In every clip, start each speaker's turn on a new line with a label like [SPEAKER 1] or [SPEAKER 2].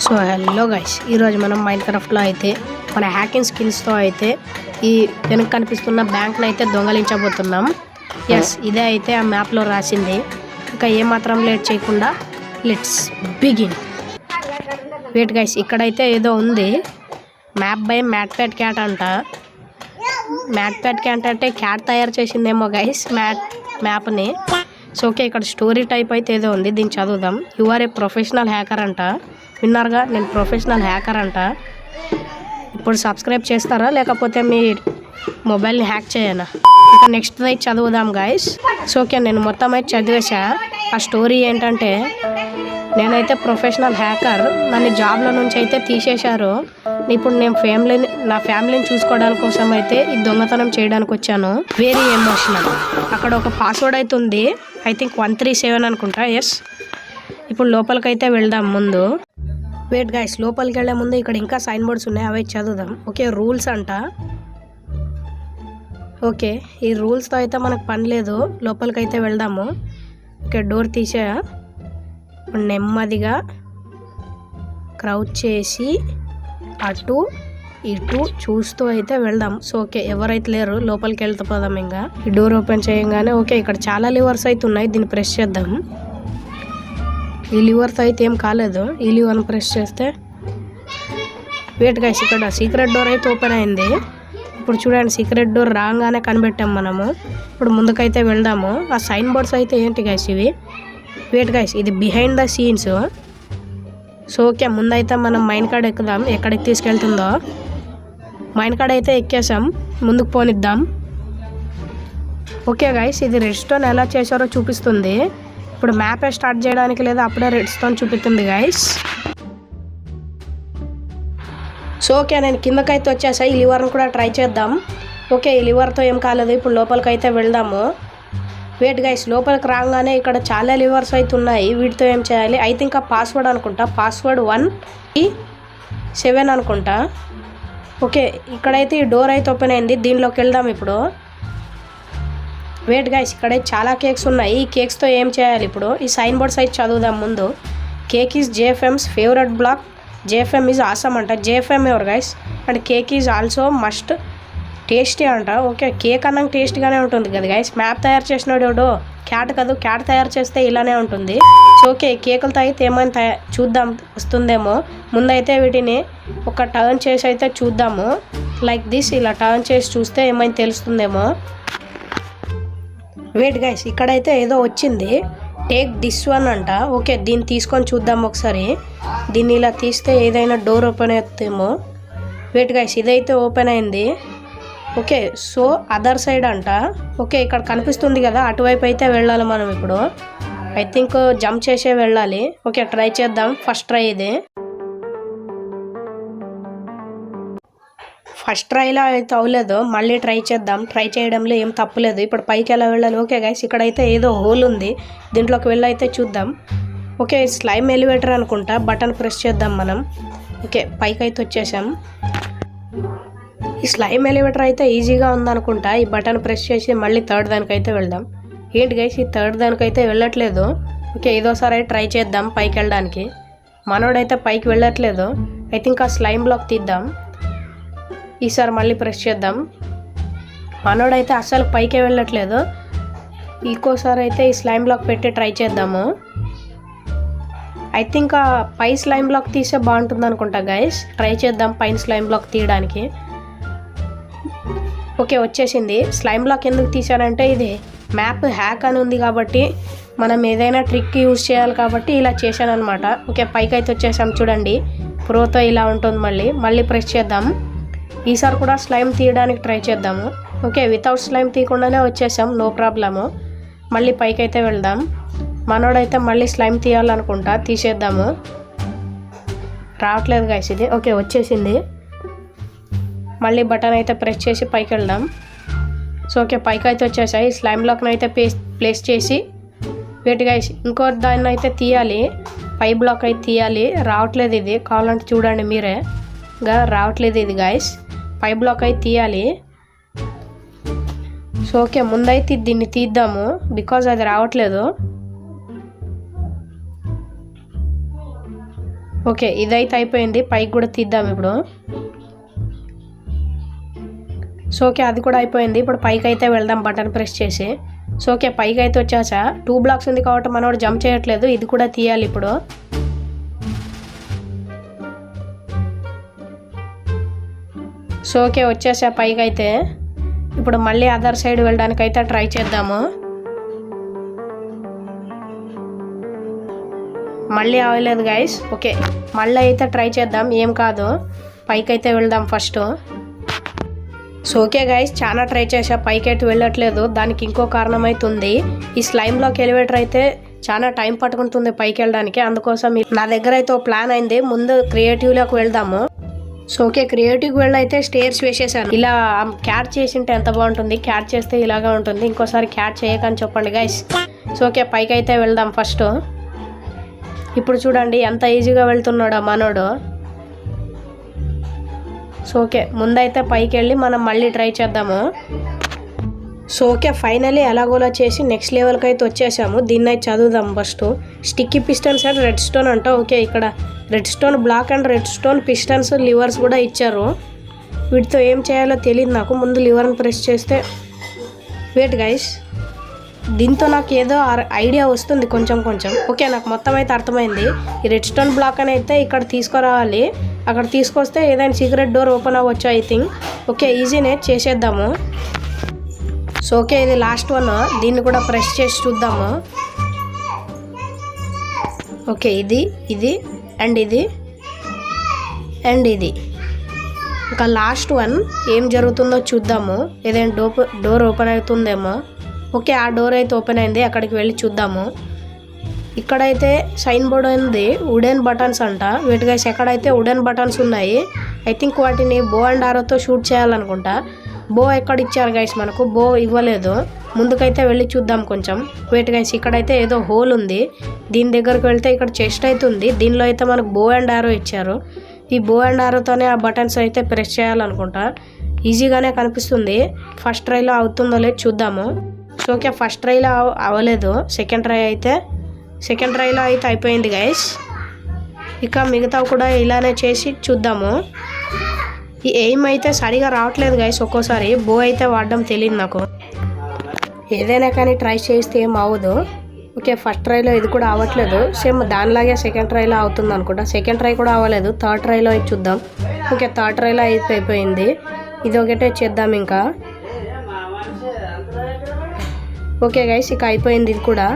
[SPEAKER 1] So hello guys, ఈరోజు మనం మైన్క్రాఫ్ట్లో అయితే మన హ్యాకింగ్ స్కిల్స్తో అయితే ఈ వెనక కనిపిస్తున్న బ్యాంక్ని అయితే దొంగలించబోతున్నాం. ఎస్, ఇదే అయితే ఆ మ్యాప్లో రాసింది. ఇంకా ఏమాత్రం లేట్ చేయకుండా లెట్స్ బిగిన్. వెయిట్ గైస్, ఇక్కడైతే ఏదో ఉంది. మ్యాప్ బై మ్యాట్ప్యాడ్ క్యాట్ అంట. మ్యాట్ప్యాడ్ క్యాట్ అంటే క్యాట్ తయారు చేసిందేమో గైస్ మ్యాప్ని. సో ఓకే, ఇక్కడ స్టోరీ టైప్ అయితే ఏదో ఉంది, దీన్ని చదువుదాం. You are a professional hacker అంట. విన్నారుగా, నేను ప్రొఫెషనల్ హ్యాకర్ అంట. ఇప్పుడు సబ్స్క్రైబ్ చేస్తారా లేకపోతే మీ మొబైల్ని హ్యాక్ చేయనా? ఇక నెక్స్ట్ అయితే చదువుదాం గైస్. సో ఓకే, నేను మొత్తం అయితే చదివేసా. ఆ స్టోరీ ఏంటంటే, నేనైతే ప్రొఫెషనల్ హ్యాకర్, నన్ను జాబ్ల నుంచి అయితే తీసేశారు. ఇప్పుడు నేను నా ఫ్యామిలీని చూసుకోవడానికి కోసం అయితే ఈ దొంగతనం చేయడానికి వచ్చాను. Very emotional. అక్కడ ఒక పాస్వర్డ్ అయితే ఉంది, ఐ థింక్ 137 అనుకుంటా. ఎస్, ఇప్పుడు లోపలికైతే వెళ్దాం. ముందు వెయిట్ గైస్, లోపలికి వెళ్ళే ముందు ఇక్కడ ఇంకా సైన్ బోర్డ్స్ ఉన్నాయి, అవి చదువుదాం. ఓకే, రూల్స్ అంట. ఓకే, ఈ రూల్స్తో అయితే మనకు పని లేదు, లోపలికైతే వెళ్దాము. ఓకే, డోర్ తీసా. నెమ్మదిగా క్రౌచ్ చేసి అటు ఇటు చూస్తూ అయితే వెళ్దాం. సో ఓకే, ఎవరైతే లేరు, లోపలికి వెళ్ళిపోదాం. ఇంకా ఈ డోర్ ఓపెన్ చేయగానే ఓకే, ఇక్కడ చాలా లివర్స్ అయితే ఉన్నాయి, దీన్ని ప్రెస్ చేద్దాం. ఈ లివర్తో అయితే ఏం కాలేదు. ఈ లివర్ని ప్రెస్ చేస్తే వెయిట్ గైస్, ఇక్కడ సీక్రెట్ డోర్ అయితే ఓపెన్ అయింది. ఇప్పుడు చూడండి, సీక్రెట్ డోర్ రాగానే కనిపెట్టాం మనము. ఇప్పుడు ముందుకైతే వెళ్దాము. ఆ సైన్ బోర్డ్స్ అయితే ఏంటి గైస్ ఇవి? వెయిట్ గైస్, ఇది behind the scenes. So okay, ముందైతే మనం మైన్ కార్డ్ ఎక్కుదాం, ఎక్కడికి తీసుకెళ్తుందో. మైన్ కార్డ్ అయితే ఎక్కేసాం, ముందుకు పోనిద్దాం. ఓకే గైస్, ఇది రెడ్ స్టోన్ ఎలా చేశారో చూపిస్తుంది. ఇప్పుడు మ్యాపే స్టార్ట్ చేయడానికి లేదా అప్పుడే రెడ్ స్టోన్ చూపిస్తుంది గైస్. సో ఓకే, నేను కిందకైతే వచ్చేసా. ఈ లివర్ని కూడా ట్రై చేద్దాం. ఓకే, ఈ లివర్తో ఏం కాలేదు. ఇప్పుడు లోపలికైతే వెళ్దాము. వెయిట్ గైస్, లోపలికి రాగానే ఇక్కడ చాలా లివర్స్ అయితే ఉన్నాయి. వీటితో ఏం చేయాలి? ఐ థింక్ ఆ పాస్వర్డ్ అనుకుంటా, పాస్వర్డ్ 137 అనుకుంటా. ఓకే, ఇక్కడైతే ఈ డోర్ అయితే ఓపెన్ అయింది, దీనిలోకి వెళ్దాం ఇప్పుడు. వెయిట్ గైస్, ఇక్కడైతే చాలా కేక్స్ ఉన్నాయి. ఈ కేక్స్తో ఏం చేయాలి? ఇప్పుడు ఈ సైన్ బోర్డ్స్ అయితే చదువుదాం ముందు. Cake is JFM's favourite black. JFM is awesome అంట. జేఎఫ్ఎమ్ ఎవరు guys? And cake is also must tasty అంట. ఓకే, కేక్ అన్నం టేస్ట్గానే ఉంటుంది కదా గైస్. మ్యాప్ తయారు చేసినాడు క్యాట్ కాదు, క్యాట్ తయారు చేస్తే ఇలానే ఉంటుంది. సో ఓకే, కేకులతో అయితే ఏమైనా చూద్దాం, వస్తుందేమో. ముందైతే వీటిని ఒక టర్న్ చేసి అయితే చూద్దాము. లైక్ దిస్, ఇలా టర్న్ చేసి చూస్తే ఏమైనా తెలుస్తుందేమో. వెయిట్ గైస్, ఇక్కడైతే ఏదో వచ్చింది, టేక్ దిస్ వన్ అంట. ఓకే, దీన్ని తీసుకొని చూద్దాం ఒకసారి. దీన్ని ఇలా తీస్తే ఏదైనా డోర్ ఓపెన్ అవుతుందేమో. వెయిట్ గైస్, ఇదైతే ఓపెన్ అయింది. ఓకే, సో అదర్ సైడ్ అంట. ఓకే, ఇక్కడ కనిపిస్తుంది కదా, అటువైపు అయితే వెళ్ళాలి మనం ఇప్పుడు. ఐ థింక్ జంప్ చేసే వెళ్ళాలి. ఓకే, ట్రై చేద్దాం. ఫస్ట్ ట్రై ఇది. ఫస్ట్ ట్రైలో అయితే అవ్వలేదు, మళ్ళీ ట్రై చేద్దాం. ట్రై చేయడంలో ఏం తప్పులేదు. ఇప్పుడు పైకి ఎలా వెళ్ళాలి? ఓకే గైస్, ఇక్కడైతే ఏదో హోల్ ఉంది, దీంట్లోకి వెళ్ళి అయితే చూద్దాం. ఓకే, స్లైమ్ ఎలివేటర్ అనుకుంటా, బటన్ ప్రెస్ చేద్దాం మనం. ఓకే, పైకి అయితే వచ్చేసాం. ఈ స్లైమ్ ఎలివేటర్ అయితే ఈజీగా ఉందనుకుంటా. ఈ బటన్ ప్రెస్ చేసి మళ్ళీ థర్డ్ దానికైతే వెళ్దాం. ఏంటి గైస్, ఈ థర్డ్ దానికైతే వెళ్ళట్లేదు. ఓకే, ఇదోసారి ట్రై చేద్దాం పైకి వెళ్ళడానికి. మనోడైతే పైకి వెళ్ళట్లేదు. ఐ థింక్ ఆ స్లైమ్ బ్లాక్ తీద్దాం. ఈసారి మళ్ళీ ప్రెస్ చేద్దాం. మనోడైతే అస్సలు పైకే వెళ్ళట్లేదు. ఇంకోసారి అయితే ఈ స్లైమ్ బ్లాక్ పెట్టి ట్రై చేద్దాము. ఐ థింక్ ఆ పై స్లైమ్ బ్లాక్ తీసే బాగుంటుంది అనుకుంటా గైస్. ట్రై చేద్దాం పైన స్లైమ్ బ్లాక్ తీయడానికి. ఓకే, వచ్చేసింది. స్లైమ్ బ్లాక్ ఎందుకు తీసానంటే, ఇది మ్యాప్ హ్యాక్ అని ఉంది కాబట్టి మనం ఏదైనా ట్రిక్ యూజ్ చేయాలి కాబట్టి ఇలా చేశాను అనమాట. ఓకే, పైకి అయితే వచ్చేసాం. చూడండి, ప్రోతో ఇలా ఉంటుంది. మళ్ళీ ప్రెస్ చేద్దాం. ఈసారి కూడా స్లైమ్ తీయడానికి ట్రై చేద్దాము. ఓకే, వితౌట్ స్లైమ్ తీయకుండానే వచ్చేసాం, నో ప్రాబ్లము. మళ్ళీ పైకి అయితే వెళ్దాం. మనోడైతే మళ్ళీ స్లైమ్ తీయాలనుకుంటా, తీసేద్దాము. రావట్లేదు గైస్ ఇది. ఓకే, వచ్చేసింది. మళ్ళీ బటన్ అయితే ప్రెస్ చేసి పైకి వెళ్దాం. సో ఓకే, పైకి అయితే వచ్చేసాయి. స్లైమ్ బ్లాక్ని అయితే ప్లేస్ చేసి వెయిట్ గైస్, ఇంకో దాన్ని అయితే తీయాలి. పై బ్లాక్ అయితే తీయాలి. రావట్లేదు ఇది, కావాలంటే చూడండి మీరే. రావట్లేదు ఇది గైస్. పై బ్లాక్ అయితే తీయాలి. సో ఓకే, ముందైతే దీన్ని తీద్దాము, బికాజ్ అది రావట్లేదు. ఓకే, ఇదైతే అయిపోయింది. పైకి కూడా తీద్దాం ఇప్పుడు. సో ఓకే, అది కూడా అయిపోయింది. ఇప్పుడు పైకి అయితే వెళ్దాం బటన్ ప్రెస్ చేసి. సో ఓకే, పైకి అయితే వచ్చేసా. 2 బ్లాక్స్ ఉంది కాబట్టి మనోడు జంప్ చేయట్లేదు. ఇది కూడా తీయాలి ఇప్పుడు. సో ఓకే, వచ్చేసా పైకి అయితే. ఇప్పుడు మళ్ళీ అదర్ సైడ్ వెళ్ళడానికి అయితే ట్రై చేద్దాము. మళ్ళీ అవ్వలేదు గైస్. ఓకే, మళ్ళీ అయితే ట్రై చేద్దాం. ఏం కాదు, పైకి అయితే వెళ్దాం ఫస్ట్. సో ఓకే గైస్, చాలా ట్రై చేసా, పైకి అయితే వెళ్ళట్లేదు. దానికి ఇంకో కారణం అయితే ఉంది. ఈ స్లైమ్ బ్లాక్ ఎలివేటర్ అయితే చాలా టైం పట్టుకుంటుంది పైకి వెళ్ళడానికి. అందుకోసం నా దగ్గర అయితే ఒక ప్లాన్ అయింది. ముందు క్రియేటివ్లోకి వెళ్దాము. సో ఓకే, క్రియేటివ్కి వెళ్ళి అయితే స్టేర్స్ వేసేసాను. ఇలా క్యాచ్ చేసింటే ఎంత బాగుంటుంది. క్యాచ్ చేస్తే ఇలాగా ఉంటుంది. ఇంకోసారి క్యాచ్ చేయకని చెప్పండి గైస్. సో ఓకే, పైకి అయితే వెళ్దాం ఫస్ట్. ఇప్పుడు చూడండి ఎంత ఈజీగా వెళ్తున్నాడు మనోడు. సో ఓకే, ముందైతే పైకి వెళ్ళి మనం మళ్ళీ ట్రై చేద్దాము. సో ఓకే, ఫైనలీ ఎలాగోలా చేసి నెక్స్ట్ లెవెల్కి అయితే వచ్చేసాము. దీన్ని అయితే చదువుదాం first. Sticky pistons and redstone అంట. ఓకే, ఇక్కడ redstone block and redstone pistons levers కూడా ఇచ్చారు. వీటితో ఏం చేయాలో తెలియదు నాకు. ముందు లివర్ని ప్రెస్ చేస్తే వెయిట్ గైస్, దీంతో నాకు ఏదో ఐడియా వస్తుంది కొంచెం కొంచెం. ఓకే, నాకు మొత్తం అయితే అర్థమైంది. ఈ రెడ్ స్టోన్ బ్లాక్ అని అయితే ఇక్కడ తీసుకురావాలి. అక్కడ తీసుకొస్తే ఏదైనా సీక్రెట్ డోర్ ఓపెన్ అవ్వచ్చు ఐ థింక్. ఓకే, ఈజీనే, చేసేద్దాము. సో ఓకే, ఇది లాస్ట్ వన్. దీన్ని కూడా ప్రెస్ చేసి చూద్దాము. ఓకే, ఇది అండ్ ఇది అండ్ ఇది. ఇంకా లాస్ట్ వన్ ఏం జరుగుతుందో చూద్దాము. ఏదైనా డోర్ ఓపెన్ అవుతుందేమో. ఓకే, ఆ డోర్ అయితే ఓపెన్ అయింది. అక్కడికి వెళ్ళి చూద్దాము. ఇక్కడైతే సైన్ బోర్డ్ ఉంది, వుడెన్ బటన్స్ అంట. వీటి గైస్ ఎక్కడైతే వుడెన్ బటన్స్ ఉన్నాయి. ఐ థింక్ వాటిని బో అండ్ ఆరోతో షూట్ చేయాలనుకుంటా. బో ఎక్కడ ఇచ్చారు గైస్, మనకు బో ఇవ్వలేదు. ముందుకైతే వెళ్ళి చూద్దాం కొంచెం. వీటి గైస్ ఇక్కడైతే ఏదో హోల్ ఉంది. దీని దగ్గరకు వెళ్తే ఇక్కడ చెస్ట్ అయితే ఉంది. దీనిలో అయితే మనకు బో అండ్ ఆరో ఇచ్చారు. ఈ బో అండ్ ఆరోతోనే ఆ బటన్స్ అయితే ప్రెస్ చేయాలనుకుంటా. ఈజీగానే కనిపిస్తుంది. ఫస్ట్ ట్రైలో అవుతుందో లేదు చూద్దాము. సో ఓకే, ఫస్ట్ ట్రైలో అవ్వలేదు. సెకండ్ ట్రైలో అయితే అయిపోయింది గైస్. ఇక మిగతా కూడా ఇలానే చేసి చూద్దాము. ఈ ఎయిమ్ అయితే సరిగా రావట్లేదు గైస్. ఒక్కోసారి బో అయితే వాడడం తెలియదు నాకు. ఏదైనా కానీ ట్రై చేస్తే ఏం అవ్వదు. ఓకే, ఫస్ట్ ట్రైలో ఇది కూడా అవ్వట్లేదు. సేమ్ దానిలాగే సెకండ్ ట్రైలో అవుతుంది అనుకుంటా. సెకండ్ ట్రై కూడా అవ్వలేదు. థర్డ్ ట్రైలో అయితే చూద్దాం. ఓకే, థర్డ్ ట్రైలో అయితే అయిపోయింది. ఇది ఒకటే చేద్దాం ఇంకా. ఓకే గైస్, ఇక అయిపోయింది ఇది కూడా.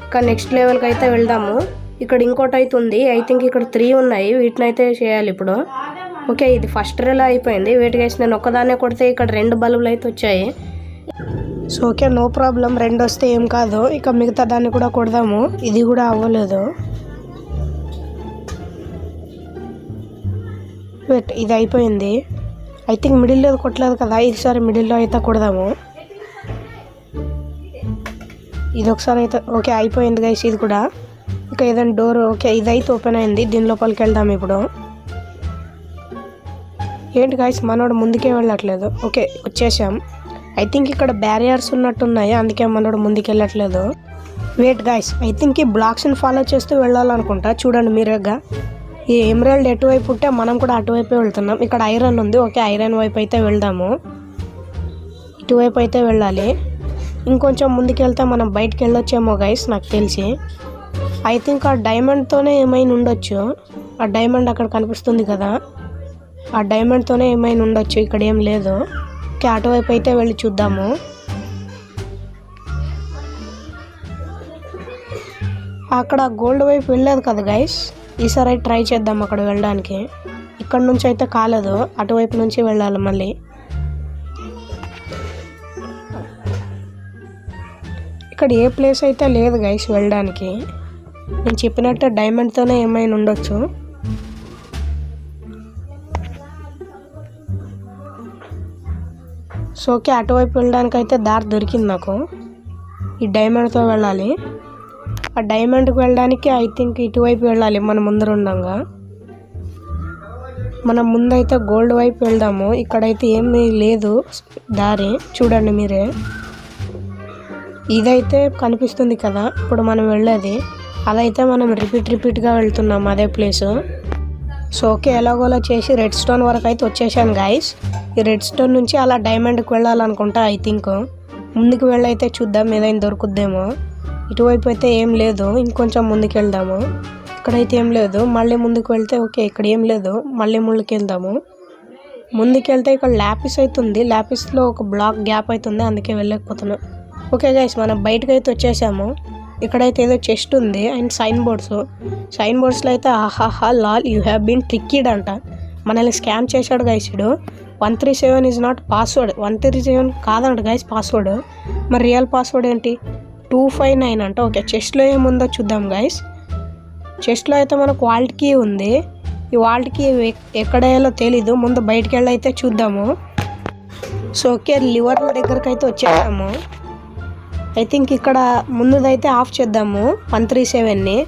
[SPEAKER 1] ఇక నెక్స్ట్ లెవెల్కి అయితే వెళ్దాము. ఇక్కడ ఇంకోటి అయితే ఉంది. ఐ థింక్ ఇక్కడ 3 ఉన్నాయి. వీటిని అయితే చేయాలి ఇప్పుడు. ఓకే, ఇది ఫస్ట్ ట్రైలో అయిపోయింది. వెయిట్ గైస్, నేను ఒక్కదాన్నే కొడితే ఇక్కడ 2 బల్బులు అయితే వచ్చాయి. సో ఓకే, నో ప్రాబ్లం, 2 వస్తే ఏం కాదు. ఇక మిగతా దాన్ని కూడా కొడదాము. ఇది కూడా అవ్వలేదు. వెయిట్, ఇది అయిపోయింది. ఐ థింక్ మిడిల్లో కొట్టలేదు కదా. ఈసారి మిడిల్లో అయితే కొడదాము. ఇది ఒకసారి అయితే ఓకే అయిపోయింది గైస్ ఇది కూడా. ఇక ఏదైనా డోర్ ఓకే ఇదైతే ఓపెన్ అయింది. దీని లోపలికి వెళ్దాం ఇప్పుడు. ఏంటి గైస్, మనోడు ముందుకే వెళ్ళట్లేదు. ఓకే, వచ్చేసాం. ఐ థింక్ ఇక్కడ బ్యారియర్స్ ఉన్నట్టున్నాయి, అందుకే మనోడు ముందుకు వెళ్ళట్లేదు. వెయిట్ గైస్, ఐ థింక్ ఈ బ్లాక్స్ని ఫాలో చేస్తూ వెళ్ళాలనుకుంటా. చూడండి మీరేగా, ఈ ఎమరాల్డ్ ఎటువైపు ఉంటే మనం కూడా అటువైపే వెళ్తున్నాం. ఇక్కడ ఐరన్ ఉంది. ఓకే, ఐరన్ వైపు అయితే వెళ్దాము. ఇటువైపు అయితే వెళ్ళాలి. ఇంకొంచెం ముందుకెళ్తే మనం బయటికి వెళ్ళొచ్చేమో గైస్ నాకు తెలిసి. ఐ థింక్ ఆ డైమండ్తోనే ఏమైనా ఉండొచ్చు. ఆ డైమండ్ అక్కడ కనిపిస్తుంది కదా, ఆ డైమండ్తోనే ఏమైనా ఉండొచ్చు. ఇక్కడ ఏం లేదు. ఓకే, అటువైపు అయితే వెళ్ళి చూద్దాము. అక్కడ గోల్డ్ వైపు వెళ్ళలేదు కదా గైస్. ఈసారి అయితే ట్రై చేద్దాం అక్కడ వెళ్ళడానికి. ఇక్కడ నుంచి అయితే కాలేదు, అటువైపు నుంచి వెళ్ళాలి మళ్ళీ. ఇక్కడ ఏ ప్లేస్ అయితే లేదు గైస్ వెళ్ళడానికి. నేను చెప్పినట్టు డైమండ్తోనే ఏమైనా ఉండొచ్చు. సో ఓకే, అటువైపు వెళ్ళడానికి అయితే దారి దొరికింది నాకు. ఈ డైమండ్తో వెళ్ళాలి. ఆ డైమండ్కి వెళ్ళడానికి ఐ థింక్ ఇటువైపు వెళ్ళాలి. మనం ముందర ఉండగా మనం ముందైతే గోల్డ్ వైపు వెళ్దాము. ఇక్కడైతే ఏమీ లేదు దారి, చూడండి మీరే. ఇదైతే కనిపిస్తుంది కదా ఇప్పుడు మనం వెళ్ళేది. అదైతే మనం రిపీట్గా వెళ్తున్నాం అదే ప్లేసు. సో ఓకే, ఎలాగోలా చేసి రెడ్ స్టోన్ వరకు అయితే వచ్చేసాను గైస్. ఈ రెడ్ స్టోన్ నుంచి అలా డైమండ్కి వెళ్ళాలనుకుంటా. ఐ థింక్ ముందుకు వెళ్ళైతే చూద్దాం ఏదైనా దొరుకుద్దేమో. ఇటువైపు అయితే ఏం లేదు, ఇంకొంచెం ముందుకు వెళ్దాము. ఇక్కడైతే ఏం లేదు, మళ్ళీ ముందుకు వెళ్తే ఓకే ఇక్కడ ఏం లేదు, మళ్ళీ ముందుకు వెళ్దాము. ముందుకు వెళ్తే ఇక్కడ ల్యాపిస్ అవుతుంది, ల్యాపిస్లో ఒక బ్లాక్ గ్యాప్ అవుతుంది, అందుకే వెళ్ళలేకపోతున్నాం. ఓకే గైస్, మనం బయటకు అయితే వచ్చేసాము. ఇక్కడైతే ఏదో చెస్ట్ ఉంది అండ్ సైన్ బోర్డ్స్లో అయితే ఆహాహా లాల్ యూ హ్యావ్ బీన్ ట్రిక్కీడ్ అంట. మనల్ని స్కామ్ చేశాడు గైస్. ఇడు 137 ఈజ్ నాట్ పాస్వర్డ్. 137 కాదంట గైస్ పాస్వర్డ్. మరి రియల్ పాస్వర్డ్ ఏంటి? 259 అంట. ఓకే, చెస్ట్లో ఏముందో చూద్దాం గైస్. చెస్ట్లో అయితే మనకు వాల్ట్ కీ ఉంది. ఈ వాల్ట్ కీ ఎక్కడ వేయాలో తెలీదు, ముందు బయటికి వెళ్ళి అయితే చూద్దాము. సో ఓకే, లివర్ దగ్గరికి అయితే వచ్చేసాము. ఐ థింక్ ఇక్కడ ముందుదైతే ఆఫ్ చేద్దాము 137ని.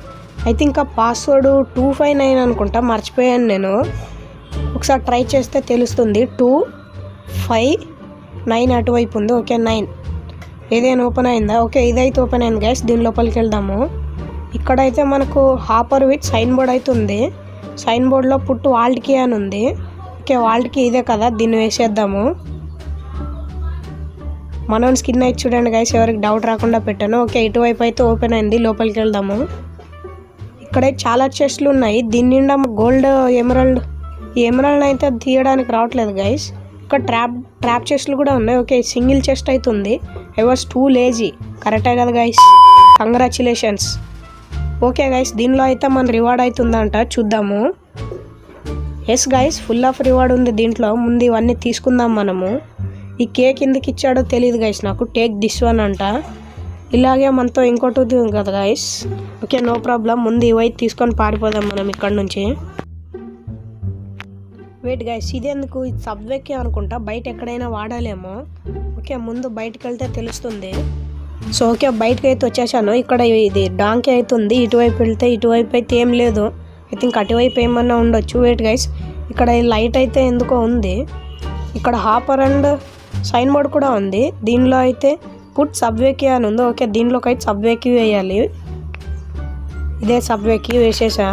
[SPEAKER 1] ఐ థింక్ ఆ పాస్వర్డ్ 259 అనుకుంటా, మర్చిపోయాను నేను. ఒకసారి ట్రై చేస్తే తెలుస్తుంది. 259 అటువైపు ఉంది. ఓకే 9 ఏదైనా ఓపెన్ అయిందా? ఓకే ఇదైతే ఓపెన్ అయింది గైస్. దీని లోపలికి వెళ్దాము. ఇక్కడైతే మనకు హాపర్ విత్ సైన్ బోర్డ్ అయితే ఉంది. సైన్ బోర్డ్లో పుట్టు వాల్ట్ కీ అని ఉంది. ఓకే వాల్ట్ కీ ఇదే కదా, దీన్ని వేసేద్దాము. మనం స్కిన్ అయితే చూడండి గైస్, ఎవరికి డౌట్ రాకుండా పెట్టాను. ఓకే ఇటువైపు అయితే ఓపెన్ అయింది, లోపలికి వెళ్దాము. ఇక్కడైతే చాలా చెస్ట్లు ఉన్నాయి. దీని నిండా గోల్డ్ ఎమరాల్డ్. ఈ ఎమరాల్డ్ అయితే తీయడానికి రావట్లేదు గైస్. ఇక్కడ ట్రాప్ చెస్ట్లు కూడా ఉన్నాయి. ఓకే సింగిల్ చెస్ట్ అవుతుంది. I was too lazy. కరెక్టే కదా గైస్, కంగ్రాచులేషన్స్. ఓకే గైస్, దీనిలో అయితే మన రివార్డ్ అవుతుందంట, చూద్దాము. Yes guys, full of reward ఉంది దీంట్లో. ముందు ఇవన్నీ తీసుకుందాం మనము. ఈ కేక్ ఎందుకు ఇచ్చాడో తెలియదు గైస్ నాకు. టేక్ దిస్ వన్ అంట. ఇలాగే మనతో ఇంకోటి ఉంది కదా గైస్. ఓకే నో ప్రాబ్లం, ముందు ఇవైతే తీసుకొని పారిపోదాం మనం ఇక్కడ నుంచి. వెయిట్ గైస్, ఇదేందుకు? ఇది సబ్వేకే అనుకుంటా, బయట ఎక్కడైనా వాడాలేమో. ఓకే ముందు బయటకు వెళ్తే తెలుస్తుంది. సో ఓకే బయటకు అయితే వచ్చేసాను. ఇక్కడ ఇది డాంకీ అవుతుంది. ఇటువైపు వెళ్తే ఇటువైపు అయితే ఏం లేదు. ఐ థింక్ అటువైపు ఏమన్నా ఉండొచ్చు. వెయిట్ గైస్, ఇక్కడ లైట్ అయితే ఎందుకో ఉంది. ఇక్కడ హాపర్ అండ్ సైన్ బోర్డ్ కూడా ఉంది. దీనిలో అయితే పుట్ సబ్వేకి అని ఉంది. ఓకే దీనిలోకి అయితే సబ్వేకి వేయాలి. ఇదే సబ్వేకి వేసేసా.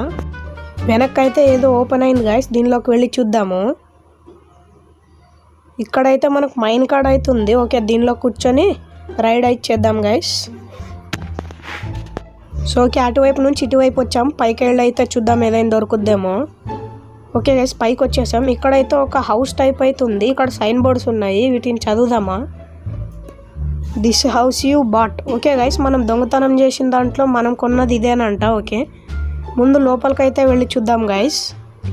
[SPEAKER 1] వెనక్కి అయితే ఏదో ఓపెన్ అయింది గైస్, దీనిలోకి వెళ్ళి చూద్దాము. ఇక్కడైతే మనకు మైన్ కార్డ్ అయితే ఉంది. ఓకే దీనిలో కూర్చొని రైడ్ అయితే చేద్దాం గైస్. సో ఓకే అటువైపు నుంచి ఇటువైపు వచ్చాం. పైకి వెళ్ళి అయితే చూద్దాం ఏదైనా దొరుకుద్దేమో. ఓకే గైస్ పైకి వచ్చేసాం. ఇక్కడైతే ఒక హౌస్ టైప్ అయితే ఉంది. ఇక్కడ సైన్ బోర్డ్స్ ఉన్నాయి, వీటిని చదువుదామా. This house you bought. Okay guys, మనం దొంగతనం చేసిన దాంట్లో మనం కొన్నది ఇదేనంట. ఓకే ముందు లోపలికైతే వెళ్ళి చూద్దాం గైస్.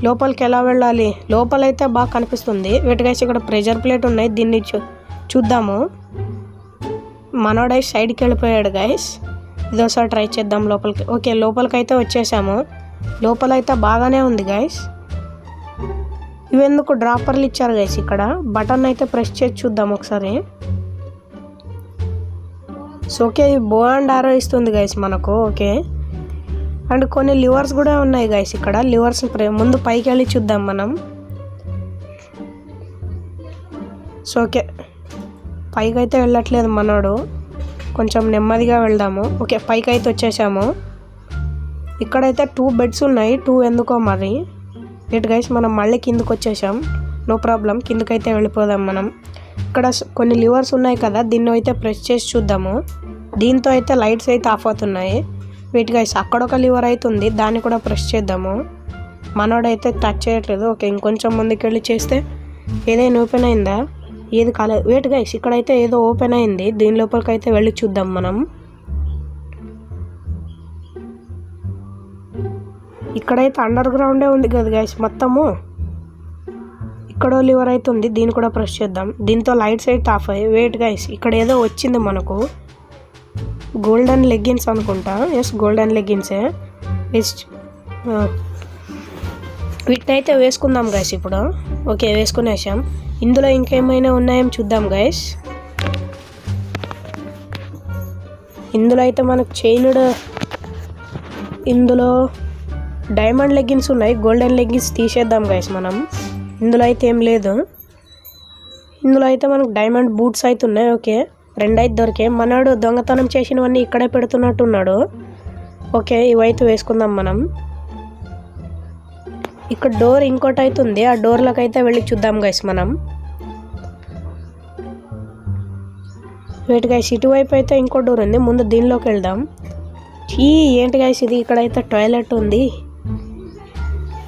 [SPEAKER 1] లోపలికి ఎలా వెళ్ళాలి? లోపలైతే బాగా కనిపిస్తుంది. వీటి గైస్ ఇక్కడ ప్రెషర్ ప్లేట్ ఉన్నాయి, దీన్ని చూద్దాము. మనోడై సైడ్కి వెళ్ళిపోయాడు గైస్. ఇదోసారి ట్రై చేద్దాం లోపలికి. ఓకే లోపలికైతే వచ్చేసాము. లోపలైతే బాగానే ఉంది గైస్. ఇవెందుకు డ్రాపర్లు ఇచ్చారు గైస్? ఇక్కడ బటన్ అయితే ప్రెస్ చేసి చూద్దాం ఒకసారి. సో ఓకే బో అండ్ ఆరో ఇస్తుంది గైస్ మనకు. ఓకే అండ్ కొన్ని లివర్స్ కూడా ఉన్నాయి గైస్. ఇక్కడ లివర్స్ ముందు పైకి వెళ్ళి చూద్దాం మనం. సో ఓకే పైకి అయితే వెళ్ళట్లేదు మనోడు, కొంచెం నెమ్మదిగా వెళ్దాము. ఓకే పైకి అయితే వచ్చేసాము. ఇక్కడైతే 2 బెడ్స్ ఉన్నాయి. 2 ఎందుకో మరి. రేట్ గైస్ మనం మళ్ళీ కిందకు వచ్చేసాం. నో ప్రాబ్లం, కిందకైతే వెళ్ళిపోదాం మనం. ఇక్కడ కొన్ని లివర్స్ ఉన్నాయి కదా, దీన్ని అయితే ప్రెస్ చేసి చూద్దాము. దీంతో అయితే లైట్స్ అయితే ఆఫ్ అవుతున్నాయి. వెయిట్ గైస్, అక్కడ ఒక లివర్ అయితే ఉంది, దాన్ని కూడా ప్రెస్ చేద్దాము. మనోడైతే టచ్ చేయట్లేదు. ఓకే ఇంకొంచెం ముందుకు వెళ్ళి చేస్తే ఏదైనా ఓపెన్ అయిందా? ఏది కాలేదు. వెయిట్ గైస్, ఇక్కడైతే ఏదో ఓపెన్ అయింది, దీని లోపలికి అయితే వెళ్ళి చూద్దాం మనం. ఇక్కడైతే అండర్ గ్రౌండే ఉంది కదా గైస్ మొత్తము. ఇక్కడో లివర్ అయితే ఉంది, దీన్ని కూడా ప్రెస్ చేద్దాం. దీంతో లైట్స్ అయితే ఆఫ్ అయ్యాయి. వెయిట్ గైస్, ఇక్కడ ఏదో వచ్చింది మనకు. గోల్డెన్ లెగ్గిన్స్ అనుకుంటా. ఎస్ గోల్డెన్ లెగ్గిన్సే. వీటిని అయితే వేసుకుందాం గైస్ ఇప్పుడు. ఓకే వేసుకునేసాం. ఇందులో ఇంకేమైనా ఉన్నాయేమో చూద్దాం గైస్. ఇందులో అయితే మనకు చైన్డ్, ఇందులో డైమండ్ లెగ్గిన్స్ ఉన్నాయి. గోల్డెన్ లెగ్గిన్స్ తీసేద్దాం గైస్ మనం. ఇందులో అయితే ఏం లేదు. ఇందులో అయితే మనకు డైమండ్ బూట్స్ అయితే ఉన్నాయి. ఓకే 2 అయితే దొరికాయి. మనోడు దొంగతనం చేసినవన్నీ ఇక్కడే పెడుతున్నట్టున్నాడు. ఓకే ఇవైతే వేసుకుందాం మనం. ఇక్కడ డోర్ ఇంకోటి అయితే ఉంది, ఆ డోర్లోకి అయితే వెళ్ళి చూద్దాం గైస్ మనం. వెయిట్ గైస్, ఇటువైపు అయితే ఇంకో డోర్ ఉంది, ముందు దీనిలోకి వెళ్దాం. ఏంటి గైస్ ఇది, ఇక్కడైతే టాయిలెట్ ఉంది.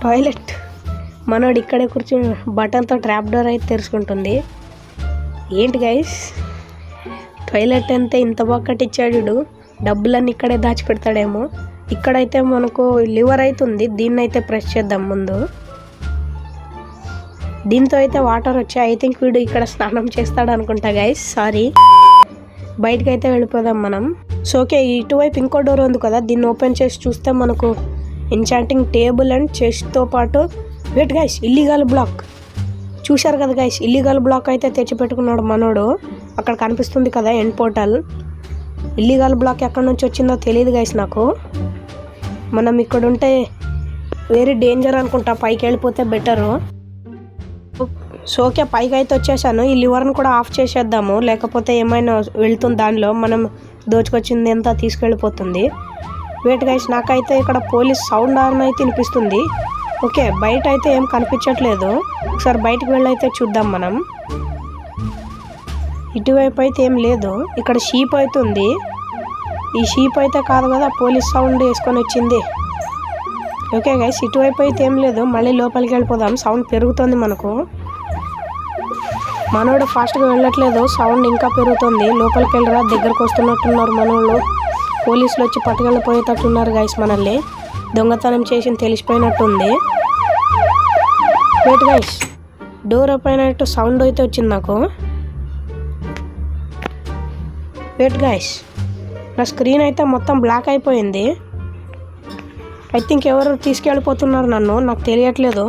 [SPEAKER 1] టాయిలెట్ మనోడు ఇక్కడే కూర్చొని బటన్తో ట్రాప్ డోర్ అయితే తెరుచుకుంటుంది. ఏంటి గైస్ టాయిలెట్ అంతే ఇంత బాగా కట్టించాడు, డబ్బులన్నీ ఇక్కడే దాచిపెడతాడేమో. ఇక్కడైతే మనకు లివర్ అయితే ఉంది, దీన్ని అయితే ప్రెస్ చేద్దాం ముందు. దీంతో అయితే వాటర్ వచ్చాయి. ఐ థింక్ వీడు ఇక్కడ స్నానం చేస్తాడు అనుకుంటా గైస్, సారీ. బయటకు అయితే వెళ్ళిపోదాం మనం. సో ఓకే, ఇటువైపు ఇంకో డోర్ ఉంది కదా, దీన్ని ఓపెన్ చేసి చూస్తే మనకు ఎన్చాంటింగ్ టేబుల్ అండ్ చెస్ట్తో పాటు వెయిట్ గైస్ ఇల్లీగల్ బ్లాక్ చూశారు కదా గైస్, ఇల్లీగల్ బ్లాక్ అయితే తెచ్చిపెట్టుకున్నాడు మనోడు. అక్కడ కనిపిస్తుంది కదా ఎండ్ పోర్టల్. ఇల్లీగల్ బ్లాక్ ఎక్కడి నుంచి వచ్చిందో తెలియదు గైస్ నాకు. మనం ఇక్కడ ఉంటే వెరీ డేంజర్ అనుకుంటా, పైకి వెళ్ళిపోతే బెటరు. సో ఓకే, పైకి అయితే వచ్చేసాను. ఈ లివర్ని కూడా ఆఫ్ చేసేద్దాము, లేకపోతే ఏమైనా వెళ్తుంది దానిలో, మనం దోచుకొచ్చింది ఎంత తీసుకెళ్ళిపోతుంది. వెయిట్ గైస్, నాకైతే ఇక్కడ పోలీస్ సౌండ్ హార్న్ అయితే వినిపిస్తుంది. ఓకే, బయట అయితే ఏం కనిపించట్లేదు, ఒకసారి బయటకు వెళ్ళి అయితే చూద్దాం మనం. ఇటువైపు అయితే ఏం లేదు, ఇక్కడ షీప్ అయితే ఉంది. ఈ షీప్ అయితే కాదు కదా పోలీస్ సౌండ్ వేసుకొని వచ్చింది. ఓకే గైస్, ఇటువైపు అయితే ఏం లేదు, మళ్ళీ లోపలికి వెళ్ళిపోదాం. సౌండ్ పెరుగుతుంది మనకు, మనోడు ఫాస్ట్గా వెళ్ళట్లేదు, సౌండ్ ఇంకా పెరుగుతుంది. లోపలికి వెళ్ళరా, దగ్గరకు వస్తున్నట్టున్నారు మనోళ్ళు. పోలీసులు వచ్చి పట్టుకెళ్ళిపోయేటట్టున్నారు గైస్ మనల్ని, దొంగతనం చేసి తెలిసిపోయినట్టుంది. వెయిట్ గైస్, డోర్ ఓపెన్ అయినట్టు సౌండ్ అయితే వచ్చింది నాకు. వెయిట్ గైస్, నా స్క్రీన్ అయితే మొత్తం బ్లాక్ అయిపోయింది. ఐ థింక్ ఎవరు తీసుకెళ్ళిపోతున్నారు నన్ను, నాకు తెలియట్లేదు.